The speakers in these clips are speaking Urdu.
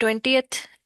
20th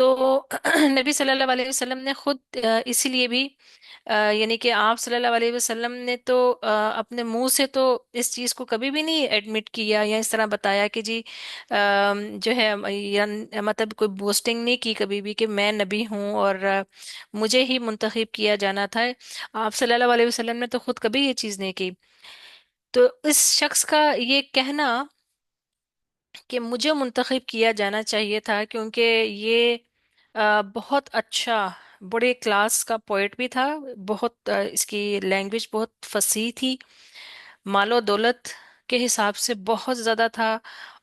تو نبی صلی اللہ علیہ وسلم نے خود اسی لیے بھی یعنی کہ آپ صلی اللہ علیہ وسلم نے تو اپنے منہ سے تو اس چیز کو کبھی بھی نہیں ایڈمٹ کیا یا اس طرح بتایا کہ جی جو ہے یا مطلب کوئی بوسٹنگ نہیں کی کبھی بھی کہ میں نبی ہوں اور مجھے ہی منتخب کیا جانا تھا. آپ صلی اللہ علیہ وسلم نے تو خود کبھی یہ چیز نہیں کی. تو اس شخص کا یہ کہنا کہ مجھے منتخب کیا جانا چاہیے تھا کیونکہ یہ بہت اچھا بڑے کلاس کا پوئٹ بھی تھا. بہت اس کی لینگویج بہت فصیح تھی. مال و دولت کے حساب سے بہت زیادہ تھا.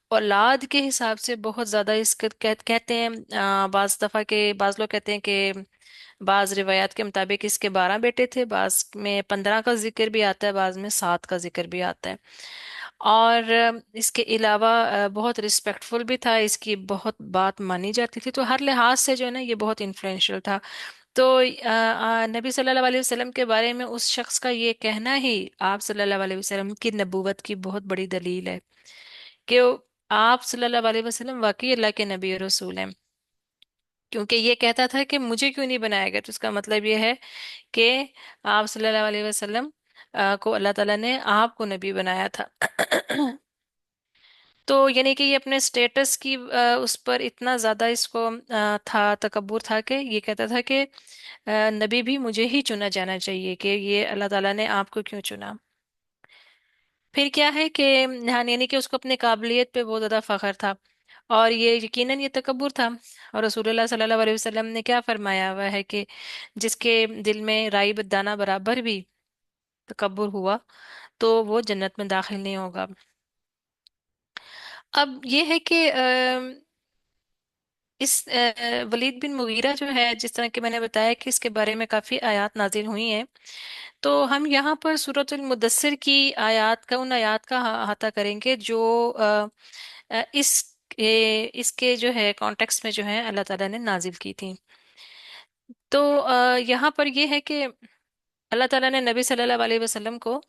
اولاد کے حساب سے بہت زیادہ. اس کے کہتے ہیں بعض دفعہ کے بعض لوگ کہتے ہیں کہ بعض روایات کے مطابق اس کے 12 بیٹے تھے. بعض میں 15 کا ذکر بھی آتا ہے, بعض میں 7 کا ذکر بھی آتا ہے. اور اس کے علاوہ بہت رسپیکٹفل بھی تھا. اس کی بہت بات مانی جاتی تھی. تو ہر لحاظ سے جو ہے نا یہ بہت انفلوئنشل تھا. تو نبی صلی اللہ علیہ وسلم کے بارے میں اس شخص کا یہ کہنا ہی آپ صلی اللہ علیہ وسلم کی نبوت کی بہت بڑی دلیل ہے کہ آپ صلی اللہ علیہ وسلم واقعی اللہ کے نبی اور رسول ہیں. کیونکہ یہ کہتا تھا کہ مجھے کیوں نہیں بنایا گیا, تو اس کا مطلب یہ ہے کہ آپ صلی اللہ علیہ وسلم کو اللہ تعالیٰ نے آپ کو نبی بنایا تھا. تو یعنی کہ یہ اپنے سٹیٹس کی اس پر اتنا زیادہ اس کو تھا تکبر تھا کہ یہ کہتا تھا کہ نبی بھی مجھے ہی چنا جانا چاہیے, کہ یہ اللہ تعالیٰ نے آپ کو کیوں چنا. پھر کیا ہے کہ ہاں یعنی کہ اس کو اپنے قابلیت پہ بہت زیادہ فخر تھا, اور یہ یقیناً یہ تکبر تھا. اور رسول اللہ صلی اللہ علیہ وسلم نے کیا فرمایا ہوا ہے کہ جس کے دل میں رائی دانہ برابر بھی تکبر ہوا تو وہ جنت میں داخل نہیں ہوگا. اب یہ ہے کہ اس ولید بن مغیرہ جو ہے, جس طرح کہ میں نے بتایا کہ اس کے بارے میں کافی آیات نازل ہوئی ہیں, تو ہم یہاں پر سورۃ المدثر کی آیات کا ان آیات کا احاطہ کریں گے جو اس کے جو ہے کانٹیکس میں جو ہے اللہ تعالیٰ نے نازل کی تھی. تو یہاں پر یہ ہے کہ اللہ تعالیٰ نے نبی صلی اللہ علیہ وسلم کو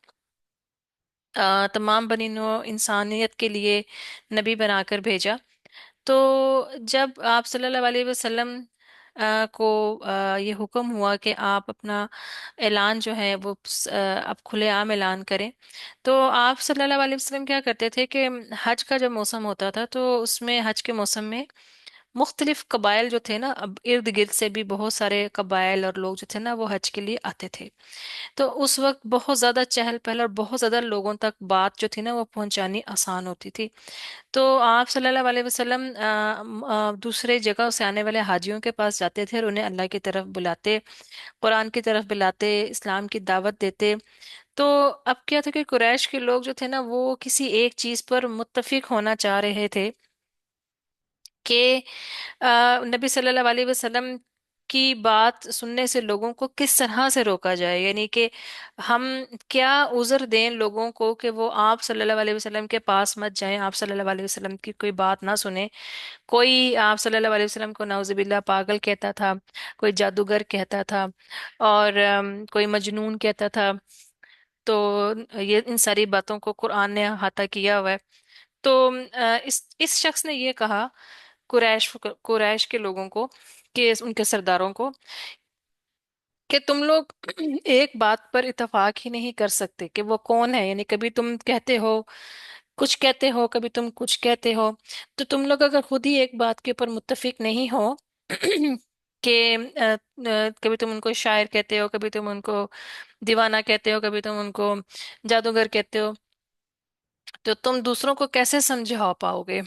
تمام بنی نوع انسانیت کے لیے نبی بنا کر بھیجا. تو جب آپ صلی اللہ علیہ وسلم کو یہ حکم ہوا کہ آپ اپنا اعلان جو ہے وہ اب کھلے عام اعلان کریں, تو آپ صلی اللہ علیہ وسلم کیا کرتے تھے کہ حج کا جب موسم ہوتا تھا تو اس میں حج کے موسم میں مختلف قبائل جو تھے نا, اب ارد گرد سے بھی بہت سارے قبائل اور لوگ جو تھے نا وہ حج کے لیے آتے تھے. تو اس وقت بہت زیادہ چہل پہل اور بہت زیادہ لوگوں تک بات جو تھی نا وہ پہنچانی آسان ہوتی تھی. تو آپ صلی اللہ علیہ وسلم دوسرے جگہ سے آنے والے حاجیوں کے پاس جاتے تھے اور انہیں اللہ کی طرف بلاتے, قرآن کی طرف بلاتے, اسلام کی دعوت دیتے. تو اب کیا تھا کہ قریش کے لوگ جو تھے نا وہ کسی ایک چیز پر متفق ہونا چاہ رہے تھے کہ نبی صلی اللہ علیہ وسلم کی بات سننے سے لوگوں کو کس طرح سے روکا جائے. یعنی کہ ہم کیا عذر دیں لوگوں کو کہ وہ آپ صلی اللہ علیہ وسلم کے پاس مت جائیں, آپ صلی اللہ علیہ وسلم کی کوئی بات نہ سنیں. کوئی آپ صلی اللہ علیہ وسلم کو نعوذ باللہ پاگل کہتا تھا, کوئی جادوگر کہتا تھا, اور کوئی مجنون کہتا تھا. تو یہ ان ساری باتوں کو قرآن نے احاطہ کیا ہوا ہے. تو اس شخص نے یہ کہا قریش کے لوگوں کو, کہ ان کے سرداروں کو, کہ تم لوگ ایک بات پر اتفاق ہی نہیں کر سکتے کہ وہ کون ہے. یعنی کبھی تم کہتے ہو کچھ کہتے ہو, کبھی تم کچھ کہتے ہو. تو تم لوگ اگر خود ہی ایک بات کے اوپر متفق نہیں ہو کہ کبھی تم ان کو شاعر کہتے ہو, کبھی تم ان کو دیوانہ کہتے ہو, کبھی تم ان کو جادوگر کہتے ہو, تو تم دوسروں کو کیسے سمجھا پاؤ گے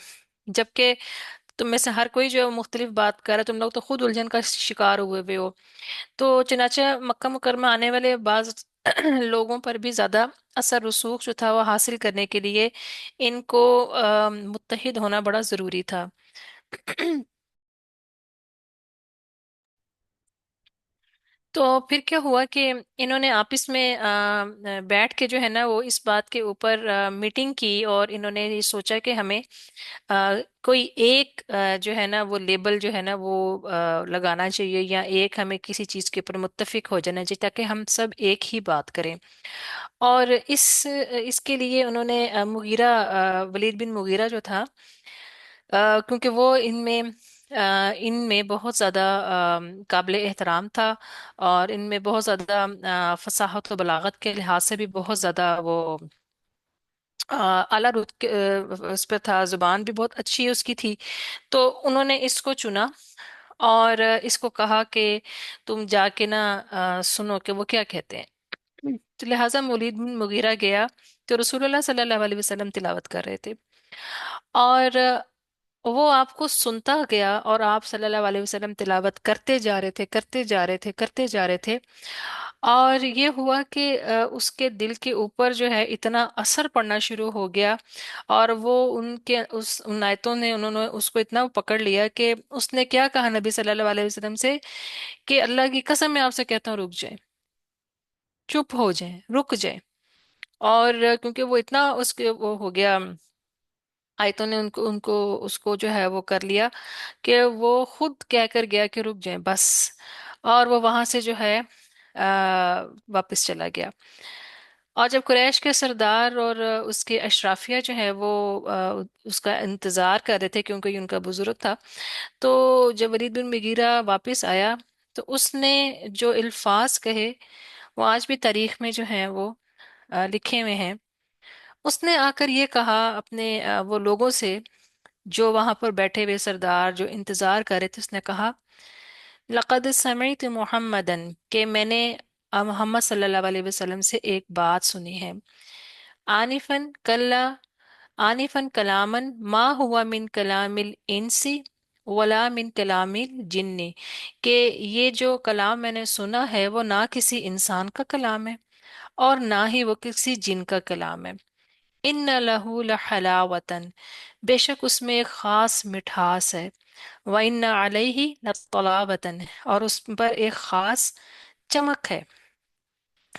جبکہ تم میں سے ہر کوئی جو ہے وہ مختلف بات کر رہا ہے. تم لوگ تو خود الجھن کا شکار ہوئے ہوئے ہو. تو چنانچہ مکہ مکرمہ آنے والے بعض لوگوں پر بھی زیادہ اثر رسوخ جو تھا وہ حاصل کرنے کے لیے ان کو متحد ہونا بڑا ضروری تھا. تو پھر کیا ہوا کہ انہوں نے آپس میں بیٹھ کے جو ہے نا وہ اس بات کے اوپر میٹنگ کی, اور انہوں نے یہ سوچا کہ ہمیں کوئی ایک جو ہے نا وہ لیبل جو ہے نا وہ لگانا چاہیے, یا ایک ہمیں کسی چیز کے اوپر متفق ہو جانا چاہیے تاکہ ہم سب ایک ہی بات کریں. اور اس کے لیے انہوں نے ولید بن مغیرہ جو تھا, کیونکہ وہ ان میں ان میں بہت زیادہ قابل احترام تھا، اور ان میں بہت زیادہ فصاحت و بلاغت کے لحاظ سے بھی بہت زیادہ وہ اعلیٰ اس پہ تھا، زبان بھی بہت اچھی اس کی تھی۔ تو انہوں نے اس کو چنا، اور اس کو کہا کہ تم جا کے نا سنو کہ وہ کیا کہتے ہیں۔ تو لہٰذا ولید بن مغیرہ گیا، تو رسول اللہ صلی اللہ علیہ وسلم تلاوت کر رہے تھے، اور وہ آپ کو سنتا گیا، اور آپ صلی اللہ علیہ وسلم تلاوت کرتے جا رہے تھے، کرتے جا رہے تھے، کرتے جا رہے تھے، اور یہ ہوا کہ اس کے دل کے اوپر جو ہے اتنا اثر پڑنا شروع ہو گیا، اور وہ ان آیتوں نے انہوں نے اس کو اتنا پکڑ لیا کہ اس نے کیا کہا نبی صلی اللہ علیہ وسلم سے کہ اللہ کی قسم میں آپ سے کہتا ہوں رک جائیں، چپ ہو جائیں، رک جائیں۔ اور کیونکہ وہ اتنا اس کے وہ ہو گیا، آیتوں نے ان کو اس کو جو ہے وہ کر لیا کہ وہ خود کہہ کر گیا کہ رک جائیں بس، اور وہ وہاں سے جو ہے واپس چلا گیا۔ اور جب قریش کے سردار اور اس کے اشرافیہ جو ہے وہ اس کا انتظار کر رہے تھے کیونکہ یہ ان کا بزرگ تھا، تو جب ولید بن مغیرہ واپس آیا تو اس نے جو الفاظ کہے وہ آج بھی تاریخ میں جو ہیں وہ لکھے ہوئے ہیں۔ اس نے آ کر یہ کہا اپنے وہ لوگوں سے جو وہاں پر بیٹھے ہوئے سردار جو انتظار کر رہے تھے، اس نے کہا لقد سمعت محمدن، کہ میں نے محمد صلی اللہ علیہ وسلم سے ایک بات سنی ہے، آنفن کلا آنفن کلامن ما ہوا من کلام الانسی ولا من کلام الجن، کہ یہ جو کلام میں نے سنا ہے وہ نہ کسی انسان کا کلام ہے اور نہ ہی وہ کسی جن کا کلام ہے۔ ان لہو لحلاوتن، بے شک اس میں ایک خاص مٹھاس ہے، وَإِنَّ عَلَيْهِ لَطَلَابَةً، اور اس پر ایک خاص چمک ہے،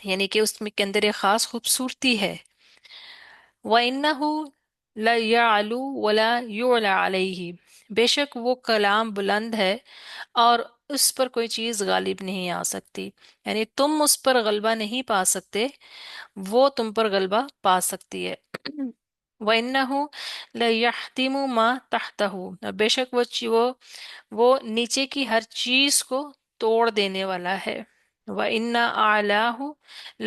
یعنی کہ اس میں کے اندر ایک خاص خوبصورتی ہے۔ وَإِنَّهُ لَيَعْلُو وَلَا يُعْلَى عَلَيْهِ، بے شک وہ کلام بلند ہے اور اس پر کوئی چیز غالب نہیں آ سکتی، یعنی تم اس پر غلبہ نہیں پا سکتے، وہ تم پر غلبہ پا سکتی ہے۔ وَإِنَّهُ لَيَحْتِمُ مَا تَحْتَهُ، اور بے شک وہ نیچے کی ہر چیز کو توڑ دینے والا ہے۔ وَإِنَّ أَعْلَاهُ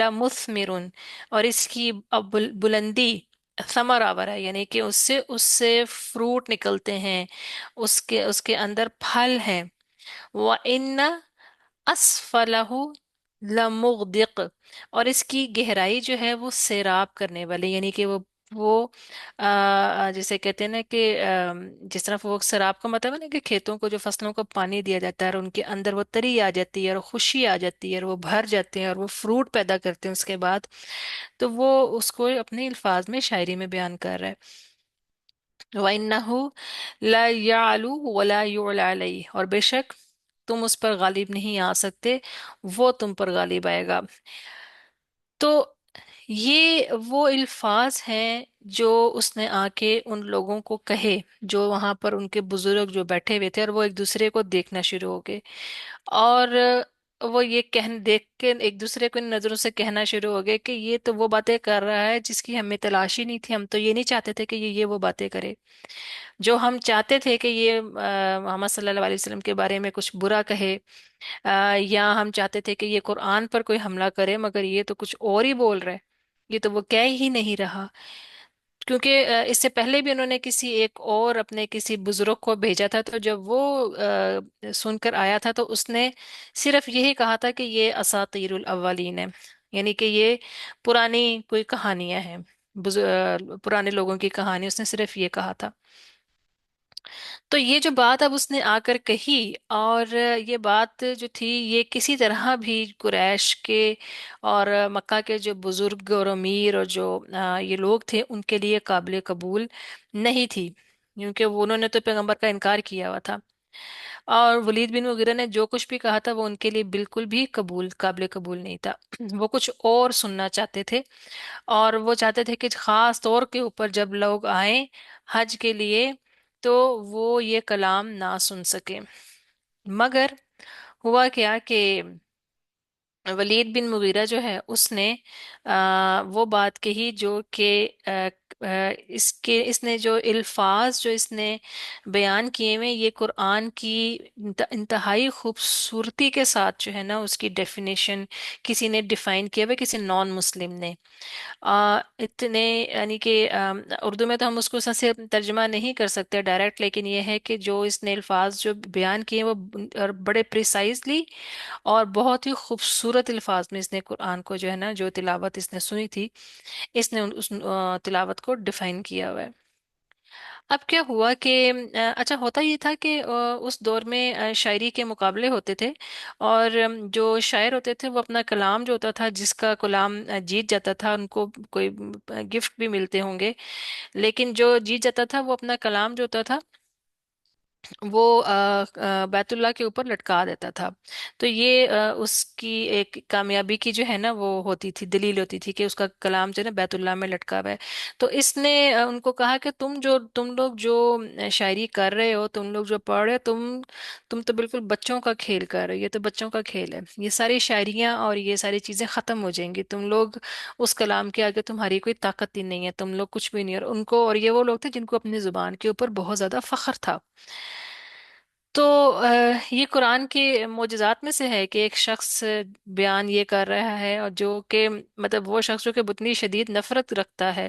لَمُثْمِرٌ، اور اس کی بلندی ثمر آور ہے، یعنی کہ اس سے فروٹ نکلتے ہیں، اس کے اندر پھل ہیں۔ وَإِنَّ أَسْفَلَهُ لَمُغْدِقٌ، اور اس کی گہرائی جو ہے وہ سیراب کرنے والی، یعنی کہ وہ جسے کہتے ہیں نا کہ جس طرح وہ سیراب کا مطلب ہے نا کہ کھیتوں کو جو فصلوں کو پانی دیا جاتا ہے اور ان کے اندر وہ تری آ جاتی ہے اور خوشی آ جاتی ہے اور وہ بھر جاتے ہیں اور وہ فروٹ پیدا کرتے ہیں اس کے بعد، تو وہ اس کو اپنے الفاظ میں شاعری میں بیان کر رہا ہے۔ وَإِنَّهُ لَا يَعْلُو وَلَا يُعْلَى عَلَيْهِ، اور بے شک تم اس پر غالب نہیں آ سکتے، وہ تم پر غالب آئے گا۔ تو یہ وہ الفاظ ہیں جو اس نے آ کے ان لوگوں کو کہے جو وہاں پر ان کے بزرگ جو بیٹھے ہوئے تھے، اور وہ ایک دوسرے کو دیکھنا شروع ہو گئے، اور وہ یہ دیکھ کے ایک دوسرے کو ان نظروں سے کہنا شروع ہو گئے کہ یہ تو وہ باتیں کر رہا ہے جس کی ہمیں تلاشی نہیں تھی، ہم تو یہ نہیں چاہتے تھے کہ یہ وہ باتیں کرے، جو ہم چاہتے تھے کہ یہ محمد صلی اللہ علیہ وسلم کے بارے میں کچھ برا کہے، یا ہم چاہتے تھے کہ یہ قرآن پر کوئی حملہ کرے، مگر یہ تو کچھ اور ہی بول رہے، یہ تو وہ کہہ ہی نہیں رہا۔ کیونکہ اس سے پہلے بھی انہوں نے کسی ایک اور اپنے کسی بزرگ کو بھیجا تھا، تو جب وہ سن کر آیا تھا تو اس نے صرف یہی کہا تھا کہ یہ اساطیر الاولین ہے، یعنی کہ یہ پرانی کوئی کہانیاں ہیں، پرانے لوگوں کی کہانی، اس نے صرف یہ کہا تھا۔ تو یہ جو بات اب اس نے آ کر کہی، اور یہ بات جو تھی یہ کسی طرح بھی قریش کے اور مکہ کے جو بزرگ اور امیر اور جو یہ لوگ تھے ان کے لیے قابل قبول نہیں تھی، کیونکہ انہوں نے تو پیغمبر کا انکار کیا ہوا تھا، اور ولید بن مغیرہ نے جو کچھ بھی کہا تھا وہ ان کے لیے بالکل بھی قابل قبول نہیں تھا۔ وہ کچھ اور سننا چاہتے تھے، اور وہ چاہتے تھے کہ خاص طور کے اوپر جب لوگ آئیں حج کے لیے تو وہ یہ کلام نہ سن سکے۔ مگر ہوا کیا کہ ولید بن مغیرہ جو ہے اس نے وہ بات کہی جو کہ اس نے جو الفاظ جو اس نے بیان کیے ہوئے، یہ قرآن کی انتہائی خوبصورتی کے ساتھ جو ہے نا اس کی ڈیفینیشن کسی نے ڈیفائن کیا ہوا، کسی نان مسلم نے اتنے یعنی کہ اردو میں تو ہم اس کو سے ترجمہ نہیں کر سکتے ڈائریکٹ، لیکن یہ ہے کہ جو اس نے الفاظ جو بیان کیے وہ اور بڑے پریسائزلی اور بہت ہی خوبصورت الفاظ میں اس نے قرآن کو جو ہے نا جو تلاوت اس نے سنی تھی، اس نے اس تلاوت کو ڈیفائن کیا ہوا ہے۔ اب کیا ہوا کہ اچھا ہوتا یہ تھا کہ اس دور میں شاعری کے مقابلے ہوتے تھے، اور جو شاعر ہوتے تھے وہ اپنا کلام جو ہوتا تھا، جس کا کلام جیت جاتا تھا ان کو کوئی گفٹ بھی ملتے ہوں گے، لیکن جو جیت جاتا تھا وہ اپنا کلام جو ہوتا تھا وہ بیت اللہ کے اوپر لٹکا دیتا تھا۔ تو یہ اس کی ایک کامیابی کی جو ہے نا وہ ہوتی تھی، دلیل ہوتی تھی کہ اس کا کلام جو ہے نا بیت اللہ میں لٹکا ہوا ہے۔ تو اس نے ان کو کہا کہ تم لوگ جو شاعری کر رہے ہو، تم لوگ جو پڑھ رہے ہو، تم تو بالکل بچوں کا کھیل کر رہے ہو، یہ تو بچوں کا کھیل ہے، یہ ساری شاعریاں اور یہ ساری چیزیں ختم ہو جائیں گی، تم لوگ اس کلام کے آگے تمہاری کوئی طاقت ہی نہیں ہے، تم لوگ کچھ بھی نہیں، اور ان کو، اور یہ وہ لوگ تھے جن کو اپنی زبان کے اوپر بہت زیادہ فخر تھا۔ تو یہ قرآن کے معجزات میں سے ہے کہ ایک شخص بیان یہ کر رہا ہے، اور جو کہ مطلب وہ شخص جو کہ اتنی شدید نفرت رکھتا ہے،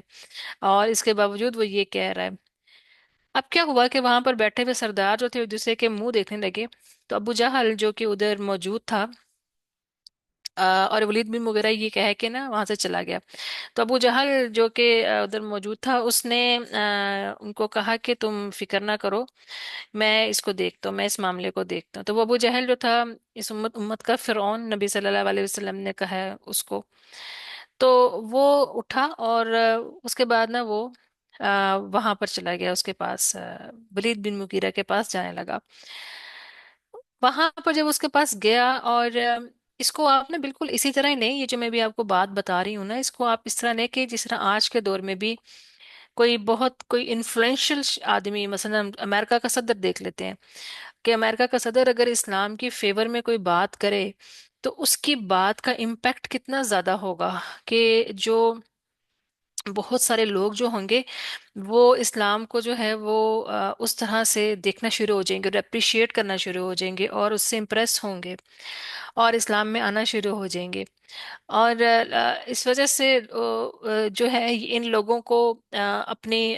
اور اس کے باوجود وہ یہ کہہ رہا ہے۔ اب کیا ہوا کہ وہاں پر بیٹھے ہوئے سردار جو تھے ایک دوسرے کے منہ دیکھنے لگے، تو ابو جہل جو کہ ادھر موجود تھا، اور ولید بن مغیرہ یہ کہہ کے نا وہاں سے چلا گیا۔ تو ابو جہل جو کہ ادھر موجود تھا، اس نے ان کو کہا کہ تم فکر نہ کرو، میں اس کو دیکھتا ہوں، میں اس معاملے کو دیکھتا ہوں۔ تو وہ ابو جہل جو تھا، اس امت کا فرعون، نبی صلی اللہ علیہ وسلم نے کہا ہے اس کو، تو وہ اٹھا اور اس کے بعد نا وہ وہاں پر چلا گیا، اس کے پاس ولید بن مغیرہ کے پاس جانے لگا۔ وہاں پر جب اس کے پاس گیا، اور اس کو آپ نے بالکل اسی طرح ہی نہیں، یہ جو میں بھی آپ کو بات بتا رہی ہوں نا، اس کو آپ اس طرح نہیں کہ جس طرح آج کے دور میں بھی کوئی انفلوئنشل آدمی، مثلا ہم امریکہ کا صدر دیکھ لیتے ہیں، کہ امریکہ کا صدر اگر اسلام کی فیور میں کوئی بات کرے تو اس کی بات کا امپیکٹ کتنا زیادہ ہوگا، کہ جو بہت سارے لوگ جو ہوں گے وہ اسلام کو جو ہے وہ اس طرح سے دیکھنا شروع ہو جائیں گے اور اپریشیٹ کرنا شروع ہو جائیں گے، اور اس سے امپریس ہوں گے اور اسلام میں آنا شروع ہو جائیں گے۔ اور اس وجہ سے جو ہے ان لوگوں کو اپنی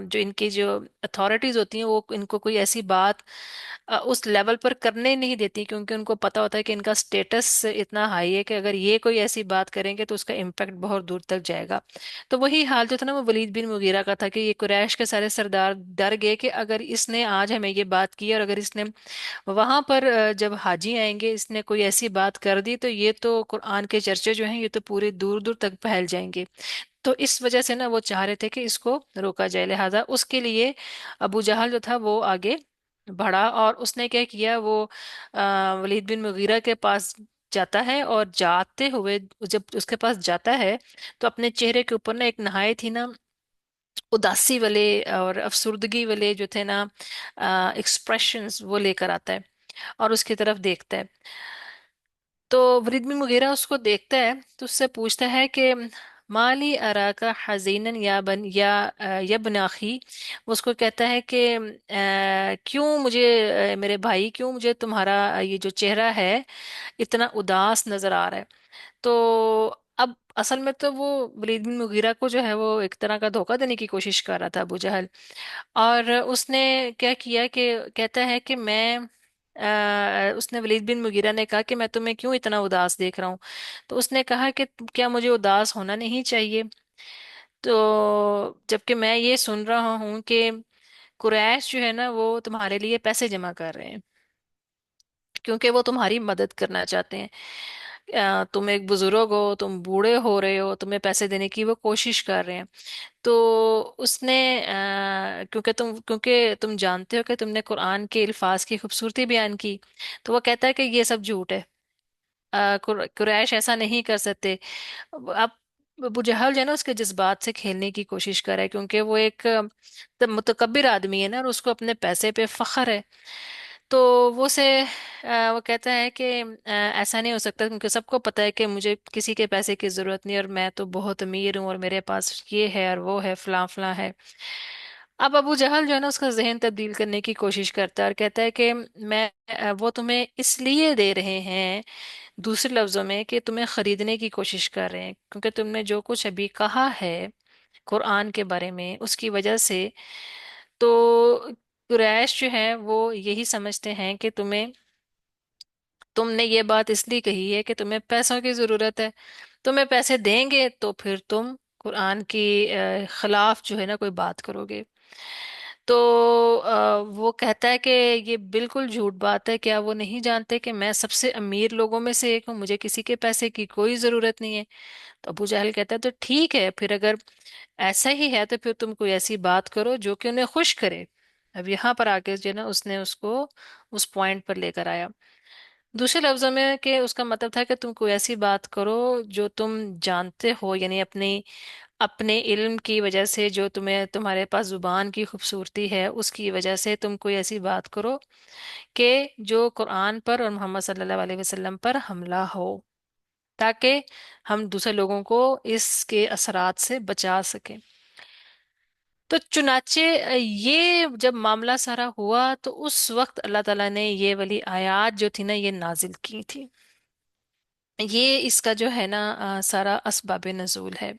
جو ان کی جو اتھارٹیز ہوتی ہیں وہ ان کو کوئی ایسی بات اس لیول پر کرنے نہیں دیتی، کیونکہ ان کو پتہ ہوتا ہے کہ ان کا سٹیٹس اتنا ہائی ہے کہ اگر یہ کوئی ایسی بات کریں گے تو اس کا امپیکٹ بہت دور تک جائے گا۔ تو وہی حال جو تھا نا وہ ولید بن مغیرہ کا تھا، کہ یہ قریش کے سارے سردار ڈر گئے کہ اگر اس نے آج ہمیں یہ بات کی، اور اگر اس نے وہاں پر جب حاجی آئیں گے اس نے کوئی ایسی بات کر دی، تو یہ تو قرآن کے چرچے جو ہیں یہ تو پورے دور دور تک پھیل جائیں گے۔ تو اس وجہ سے نا وہ چاہ رہے تھے کہ اس کو روکا جائے، لہذا اس کے لیے ابو جہل جو تھا وہ آگے بڑھا، اور اس نے کیا کیا، وہ ولید بن مغیرہ کے پاس جاتا ہے، اور جاتے ہوئے جب اس کے پاس جاتا ہے تو اپنے چہرے کے اوپر نا ایک نہایت ہی نا اداسی والے اور افسردگی والے جو تھے نا ایکسپریشنز وہ لے کر آتا ہے، اور اس کی طرف دیکھتا ہے۔ تو ولید بن مغیرہ اس کو دیکھتا ہے تو اس سے پوچھتا ہے کہ مالی اراکا حزینن یا ابن اخی، وہ اس کو کہتا ہے کہ کیوں مجھے میرے بھائی، کیوں مجھے تمہارا یہ جو چہرہ ہے اتنا اداس نظر آ رہا ہے؟ تو اب اصل میں تو وہ ولید بن مغیرہ کو جو ہے وہ ایک طرح کا دھوکہ دینے کی کوشش کر رہا تھا ابو جہل، اور اس نے کیا کیا کہ کہتا ہے کہ اس نے ولید بن مغیرہ نے کہا کہ میں تمہیں کیوں اتنا اداس دیکھ رہا ہوں؟ تو اس نے کہا کہ کیا مجھے اداس ہونا نہیں چاہیے؟ تو جبکہ میں یہ سن رہا ہوں کہ قریش جو ہے نا وہ تمہارے لیے پیسے جمع کر رہے ہیں، کیونکہ وہ تمہاری مدد کرنا چاہتے ہیں، تم ایک بزرگ ہو، تم بوڑھے ہو رہے ہو، تمہیں پیسے دینے کی وہ کوشش کر رہے ہیں۔ تو اس نے کیونکہ تم جانتے ہو کہ تم نے قرآن کے الفاظ کی خوبصورتی بیان کی، تو وہ کہتا ہے کہ یہ سب جھوٹ ہے، قریش ایسا نہیں کر سکتے۔ اب ابو جہل جو ہے نا اس کے جذبات سے کھیلنے کی کوشش کر رہا ہے، کیونکہ وہ ایک متکبر آدمی ہے نا، اور اس کو اپنے پیسے پہ فخر ہے۔ تو وہ سے وہ کہتا ہے کہ ایسا نہیں ہو سکتا، کیونکہ سب کو پتہ ہے کہ مجھے کسی کے پیسے کی ضرورت نہیں، اور میں تو بہت امیر ہوں، اور میرے پاس یہ ہے اور وہ ہے، فلاں فلاں ہے۔ اب ابو جہل جو ہے نا اس کا ذہن تبدیل کرنے کی کوشش کرتا ہے اور کہتا ہے کہ میں وہ تمہیں اس لیے دے رہے ہیں، دوسرے لفظوں میں کہ تمہیں خریدنے کی کوشش کر رہے ہیں، کیونکہ تم نے جو کچھ ابھی کہا ہے قرآن کے بارے میں، اس کی وجہ سے تو قریش جو ہے وہ یہی سمجھتے ہیں کہ تم نے یہ بات اس لیے کہی ہے کہ تمہیں پیسوں کی ضرورت ہے، تمہیں پیسے دیں گے تو پھر تم قرآن کی خلاف جو ہے نا کوئی بات کرو گے۔ تو وہ کہتا ہے کہ یہ بالکل جھوٹ بات ہے، کیا وہ نہیں جانتے کہ میں سب سے امیر لوگوں میں سے ایک ہوں، مجھے کسی کے پیسے کی کوئی ضرورت نہیں ہے۔ تو ابو جہل کہتا ہے تو ٹھیک ہے، پھر اگر ایسا ہی ہے تو پھر تم کوئی ایسی بات کرو جو کہ انہیں خوش کرے۔ اب یہاں پر آگے جو ہے نا اس نے اس کو اس پوائنٹ پر لے کر آیا، دوسرے لفظوں میں کہ اس کا مطلب تھا کہ تم کوئی ایسی بات کرو جو تم جانتے ہو، یعنی اپنے علم کی وجہ سے، جو تمہیں تمہارے پاس زبان کی خوبصورتی ہے اس کی وجہ سے تم کوئی ایسی بات کرو کہ جو قرآن پر اور محمد صلی اللہ علیہ وسلم پر حملہ ہو، تاکہ ہم دوسرے لوگوں کو اس کے اثرات سے بچا سکیں۔ تو چنانچہ یہ جب معاملہ سارا ہوا تو اس وقت اللہ تعالیٰ نے یہ والی آیات جو تھی نا یہ نازل کی تھی۔ یہ اس کا جو ہے نا سارا اسباب نزول ہے،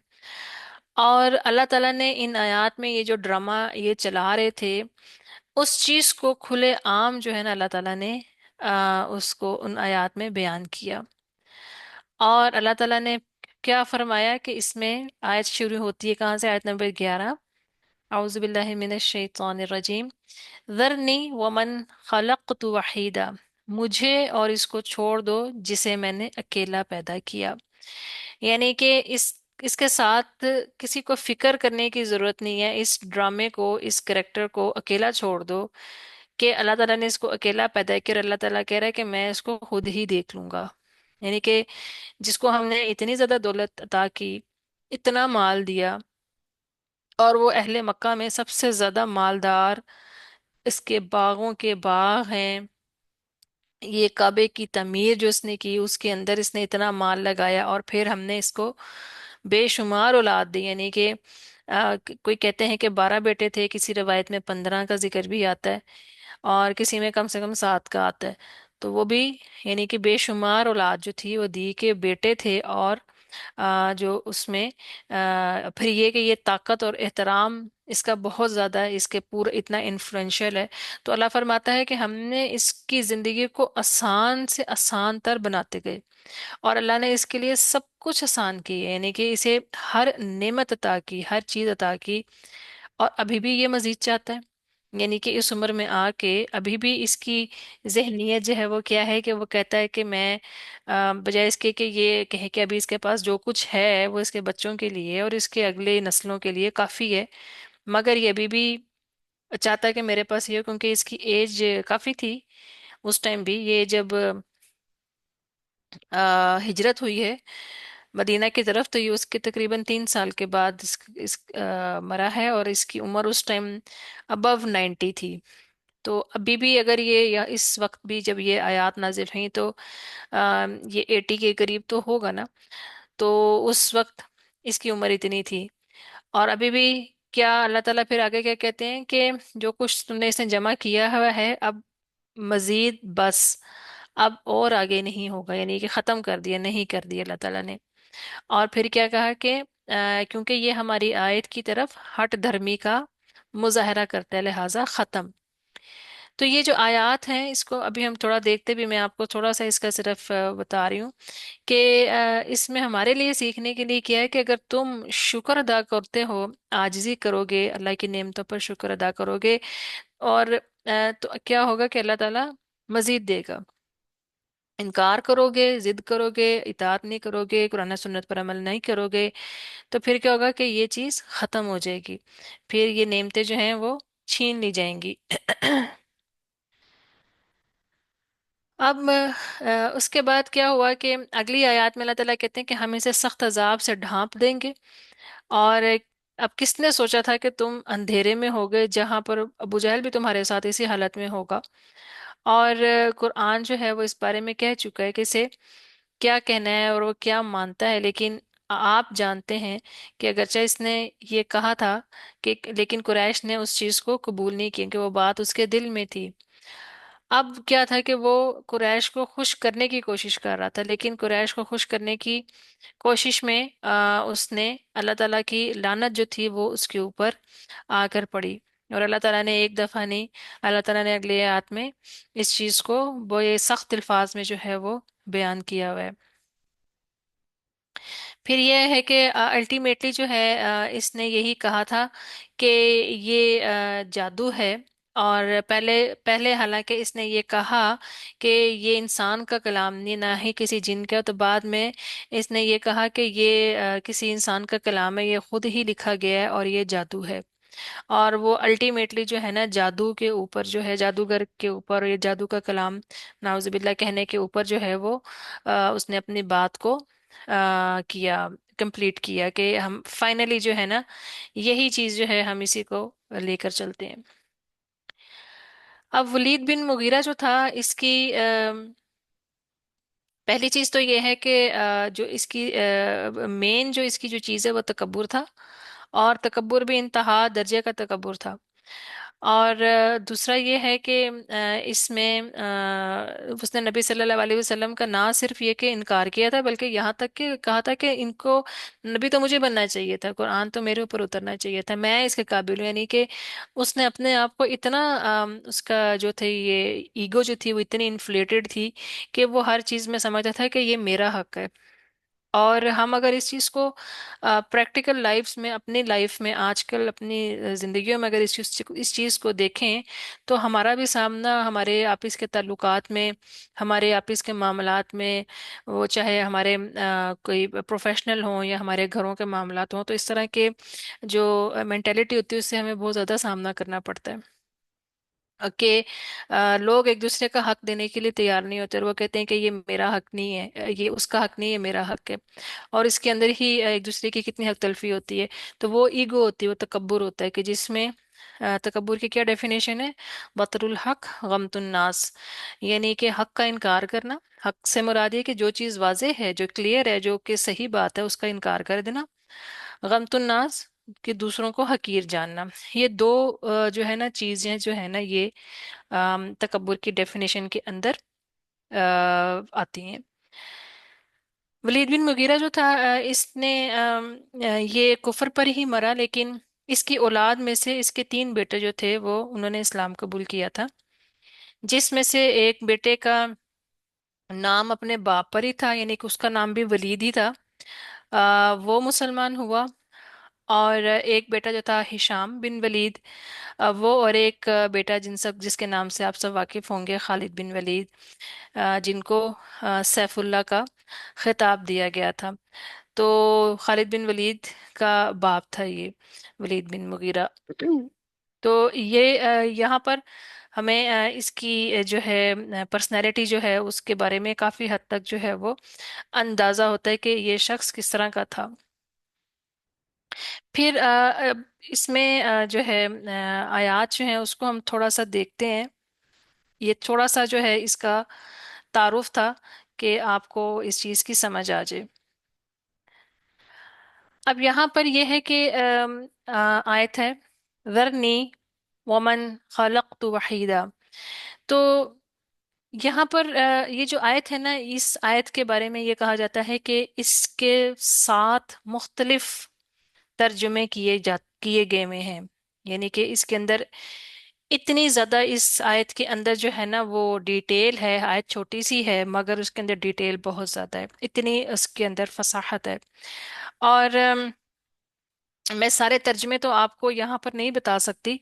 اور اللہ تعالیٰ نے ان آیات میں یہ جو ڈرامہ یہ چلا رہے تھے، اس چیز کو کھلے عام جو ہے نا اللہ تعالیٰ نے اس کو ان آیات میں بیان کیا۔ اور اللہ تعالیٰ نے کیا فرمایا کہ اس میں آیت شروع ہوتی ہے کہاں سے؟ آیت نمبر 11، اعوذ باللہ من الشیطان الرجیم، ذرنی ومن خلقت وحیدا، مجھے اور اس کو چھوڑ دو جسے میں نے اکیلا پیدا کیا۔ یعنی کہ اس کے ساتھ کسی کو فکر کرنے کی ضرورت نہیں ہے، اس ڈرامے کو، اس کریکٹر کو اکیلا چھوڑ دو کہ اللہ تعالیٰ نے اس کو اکیلا پیدا کیا، اور اللہ تعالیٰ کہہ رہا ہے کہ میں اس کو خود ہی دیکھ لوں گا۔ یعنی کہ جس کو ہم نے اتنی زیادہ دولت عطا کی، اتنا مال دیا، اور وہ اہل مکہ میں سب سے زیادہ مالدار، اس کے باغوں کے باغ ہیں، یہ کعبے کی تعمیر جو اس نے کی اس کے اندر اس نے اتنا مال لگایا، اور پھر ہم نے اس کو بے شمار اولاد دی، یعنی کہ کوئی کہتے ہیں کہ 12 بیٹے تھے، کسی روایت میں 15 کا ذکر بھی آتا ہے، اور کسی میں کم سے کم 7 کا آتا ہے۔ تو وہ بھی یعنی کہ بے شمار اولاد جو تھی وہ دی کے بیٹے تھے، اور جو اس میں پھر یہ کہ یہ طاقت اور احترام اس کا بہت زیادہ ہے، اس کے پورا اتنا انفلوئنشل ہے۔ تو اللہ فرماتا ہے کہ ہم نے اس کی زندگی کو آسان سے آسان تر بناتے گئے، اور اللہ نے اس کے لیے سب کچھ آسان کی ہے، یعنی کہ اسے ہر نعمت عطا کی، ہر چیز عطا کی، اور ابھی بھی یہ مزید چاہتا ہے۔ یعنی کہ اس عمر میں آ کے ابھی بھی اس کی ذہنیت جو ہے وہ کیا ہے کہ وہ کہتا ہے کہ میں بجائے اس کے کہ یہ کہے کہ ابھی اس کے پاس جو کچھ ہے وہ اس کے بچوں کے لیے اور اس کے اگلے نسلوں کے لیے کافی ہے، مگر یہ ابھی بھی چاہتا ہے کہ میرے پاس یہ ہو، کیونکہ اس کی ایج کافی تھی اس ٹائم بھی، یہ جب ہجرت ہوئی ہے مدینہ کی طرف، تو یہ اس کے تقریباً 3 سال کے بعد مرا ہے، اور اس کی عمر اس ٹائم ابو 90 تھی۔ تو ابھی بھی اگر یہ یا اس وقت بھی جب یہ آیات نازل ہوئیں تو یہ 80 کے قریب تو ہوگا نا، تو اس وقت اس کی عمر اتنی تھی، اور ابھی بھی کیا اللہ تعالیٰ پھر آگے کیا کہتے ہیں کہ جو کچھ تم نے اس نے جمع کیا ہوا ہے اب مزید بس، اب اور آگے نہیں ہوگا، یعنی کہ ختم کر دیا، نہیں کر دیا اللہ تعالیٰ نے۔ اور پھر کیا کہا کہ کیونکہ یہ ہماری آیت کی طرف ہٹ دھرمی کا مظاہرہ کرتا ہے لہٰذا ختم۔ تو یہ جو آیات ہیں اس کو ابھی ہم تھوڑا دیکھتے بھی، میں آپ کو تھوڑا سا اس کا صرف بتا رہی ہوں کہ اس میں ہمارے لیے سیکھنے کے لیے کیا ہے کہ اگر تم شکر ادا کرتے ہو، عاجزی کرو گے، اللہ کی نعمتوں پر شکر ادا کرو گے، اور تو کیا ہوگا کہ اللہ تعالیٰ مزید دے گا۔ انکار کرو گے، ضد کرو گے، اطاعت نہیں کرو گے، قرآن سنت پر عمل نہیں کرو گے، تو پھر کیا ہوگا کہ یہ چیز ختم ہو جائے گی، پھر یہ نعمتیں جو ہیں وہ چھین لی جائیں گی۔ اب اس کے بعد کیا ہوا کہ اگلی آیات میں اللہ تعالیٰ کہتے ہیں کہ ہم اسے سخت عذاب سے ڈھانپ دیں گے، اور اب کس نے سوچا تھا کہ تم اندھیرے میں ہوگے جہاں پر ابو جہل بھی تمہارے ساتھ اسی حالت میں ہوگا، اور قرآن جو ہے وہ اس بارے میں کہہ چکا ہے کہ اسے کیا کہنا ہے اور وہ کیا مانتا ہے، لیکن آپ جانتے ہیں کہ اگرچہ اس نے یہ کہا تھا کہ لیکن قریش نے اس چیز کو قبول نہیں کیا کہ وہ بات اس کے دل میں تھی۔ اب کیا تھا کہ وہ قریش کو خوش کرنے کی کوشش کر رہا تھا، لیکن قریش کو خوش کرنے کی کوشش میں اس نے اللہ تعالیٰ کی لعنت جو تھی وہ اس کے اوپر آ کر پڑی، اور اللہ تعالیٰ نے ایک دفعہ نہیں، اللہ تعالیٰ نے اگلے آیات میں اس چیز کو وہ یہ سخت الفاظ میں جو ہے وہ بیان کیا ہوا ہے۔ پھر یہ ہے کہ الٹیمیٹلی جو ہے اس نے یہی کہا تھا کہ یہ جادو ہے، اور پہلے پہلے حالانکہ اس نے یہ کہا کہ یہ انسان کا کلام نہیں، نہ ہی کسی جن کا، تو بعد میں اس نے یہ کہا کہ یہ کسی انسان کا کلام ہے، یہ خود ہی لکھا گیا ہے اور یہ جادو ہے۔ اور وہ الٹیمیٹلی جو ہے نا جادو کے اوپر جو ہے، جادوگر کے اوپر یہ جادو کا کلام نعوذ باللہ کہنے کے اوپر جو ہے وہ اس نے اپنی بات کو کیا، کمپلیٹ کیا کہ ہم فائنلی جو ہے نا یہی چیز جو ہے ہم اسی کو لے کر چلتے ہیں۔ اب ولید بن مغیرہ جو تھا اس کی پہلی چیز تو یہ ہے کہ جو اس کی مین جو اس کی جو چیز ہے وہ تکبر تھا، اور تکبر بھی انتہا درجے کا تکبر تھا۔ اور دوسرا یہ ہے کہ اس میں اس نے نبی صلی اللہ علیہ وسلم کا نہ صرف یہ کہ انکار کیا تھا، بلکہ یہاں تک کہ کہا تھا کہ ان کو نبی تو مجھے بننا چاہیے تھا، قرآن تو میرے اوپر اترنا چاہیے تھا، میں اس کے قابل ہوں، یعنی کہ اس نے اپنے آپ کو اتنا اس کا جو تھے یہ ایگو جو تھی وہ اتنی انفلیٹڈ تھی کہ وہ ہر چیز میں سمجھتا تھا کہ یہ میرا حق ہے۔ اور ہم اگر اس چیز کو پریکٹیکل لائفز میں، اپنی لائف میں آج کل اپنی زندگیوں میں اگر اس چیز کو دیکھیں، تو ہمارا بھی سامنا ہمارے آپس کے تعلقات میں، ہمارے آپس کے معاملات میں، وہ چاہے ہمارے کوئی پروفیشنل ہوں یا ہمارے گھروں کے معاملات ہوں، تو اس طرح کے جو مینٹیلٹی ہوتی ہے اس سے ہمیں بہت زیادہ سامنا کرنا پڑتا ہے کہ لوگ ایک دوسرے کا حق دینے کے لیے تیار نہیں ہوتے، اور وہ کہتے ہیں کہ یہ میرا حق نہیں ہے، یہ اس کا حق نہیں ہے، میرا حق ہے، اور اس کے اندر ہی ایک دوسرے کی کتنی حق تلفی ہوتی ہے۔ تو وہ ایگو ہوتی ہے، وہ تکبر ہوتا ہے کہ جس میں تکبر کی کیا ڈیفینیشن ہے؟ بطر الحق غمت الناس، یعنی کہ حق کا انکار کرنا۔ حق سے مراد یہ کہ جو چیز واضح ہے، جو کلیئر ہے، جو کہ صحیح بات ہے، اس کا انکار کر دینا۔ غمت الناس کہ دوسروں کو حقیر جاننا۔ یہ دو جو ہے نا چیزیں جو ہے نا یہ تکبر کی ڈیفینیشن کے اندر آتی ہیں۔ ولید بن مغیرہ جو تھا اس نے یہ کفر پر ہی مرا، لیکن اس کی اولاد میں سے اس کے تین بیٹے جو تھے وہ انہوں نے اسلام قبول کیا تھا، جس میں سے ایک بیٹے کا نام اپنے باپ پر ہی تھا، یعنی کہ اس کا نام بھی ولید ہی تھا، وہ مسلمان ہوا۔ اور ایک بیٹا جو تھا ہشام بن ولید، وہ، اور ایک بیٹا جس کے نام سے آپ سب واقف ہوں گے، خالد بن ولید، جن کو سیف اللہ کا خطاب دیا گیا تھا۔ تو خالد بن ولید کا باپ تھا یہ ولید بن مغیرہ۔ تو یہ یہاں پر ہمیں اس کی جو ہے پرسنالٹی جو ہے اس کے بارے میں کافی حد تک جو ہے وہ اندازہ ہوتا ہے کہ یہ شخص کس طرح کا تھا۔ پھر اس میں جو ہے آیات جو ہیں اس کو ہم تھوڑا سا دیکھتے ہیں، یہ تھوڑا سا جو ہے اس کا تعارف تھا کہ آپ کو اس چیز کی سمجھ آ جائے۔ اب یہاں پر یہ ہے کہ آیت ہے ذرنی ومن خلقت وحیدا، تو یہاں پر یہ جو آیت ہے نا، اس آیت کے بارے میں یہ کہا جاتا ہے کہ اس کے 7 مختلف ترجمے کیے گئے میں ہیں، یعنی کہ اس کے اندر اتنی زیادہ اس آیت کے اندر جو ہے نا وہ ڈیٹیل ہے، آیت چھوٹی سی ہے مگر اس کے اندر ڈیٹیل بہت زیادہ ہے، اتنی اس کے اندر فصاحت ہے۔ اور میں سارے ترجمے تو آپ کو یہاں پر نہیں بتا سکتی،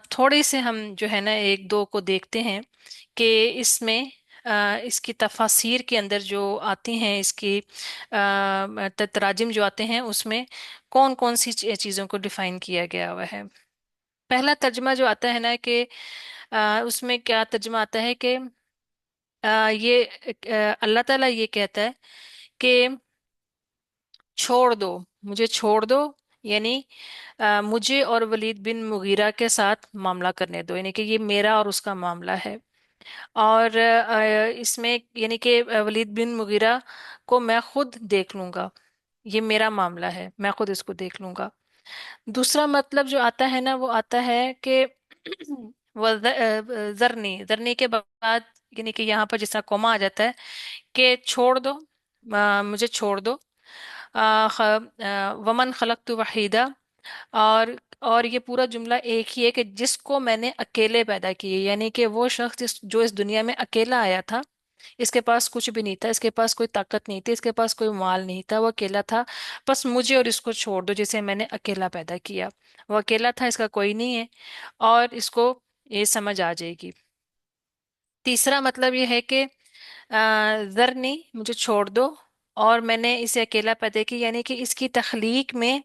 تھوڑے سے ہم جو ہے نا ایک دو کو دیکھتے ہیں کہ اس میں اس کی تفاسیر کے اندر جو آتی ہیں، اس کی تراجم جو آتے ہیں اس میں کون کون سی چیزوں کو ڈیفائن کیا گیا ہوا ہے۔ پہلا ترجمہ جو آتا ہے نا کہ اس میں کیا ترجمہ آتا ہے کہ یہ اللہ تعالیٰ یہ کہتا ہے کہ چھوڑ دو، مجھے چھوڑ دو، یعنی مجھے اور ولید بن مغیرہ کے ساتھ معاملہ کرنے دو، یعنی کہ یہ میرا اور اس کا معاملہ ہے۔ اور اس میں یعنی کہ ولید بن مغیرہ کو میں خود دیکھ لوں گا، یہ میرا معاملہ ہے، میں خود اس کو دیکھ لوں گا۔ دوسرا مطلب جو آتا ہے نا وہ آتا ہے کہ ذرنی، ذرنی کے بعد یعنی کہ یہاں پر جس طرح کوما آ جاتا ہے کہ چھوڑ دو، مجھے چھوڑ دو، ومن خلقت وحیدہ، اور یہ پورا جملہ ایک ہی ہے کہ جس کو میں نے اکیلے پیدا کیے، یعنی کہ وہ شخص جو اس دنیا میں اکیلا آیا تھا، اس کے پاس کچھ بھی نہیں تھا، اس کے پاس کوئی طاقت نہیں تھی، اس کے پاس کوئی مال نہیں تھا، وہ اکیلا تھا، بس مجھے اور اس کو چھوڑ دو جسے میں نے اکیلا پیدا کیا۔ وہ اکیلا تھا، اس کا کوئی نہیں ہے، اور اس کو یہ سمجھ آ جائے گی۔ تیسرا مطلب یہ ہے کہ ذرنی، مجھے چھوڑ دو، اور میں نے اسے اکیلا پیدا کی، یعنی کہ اس کی تخلیق میں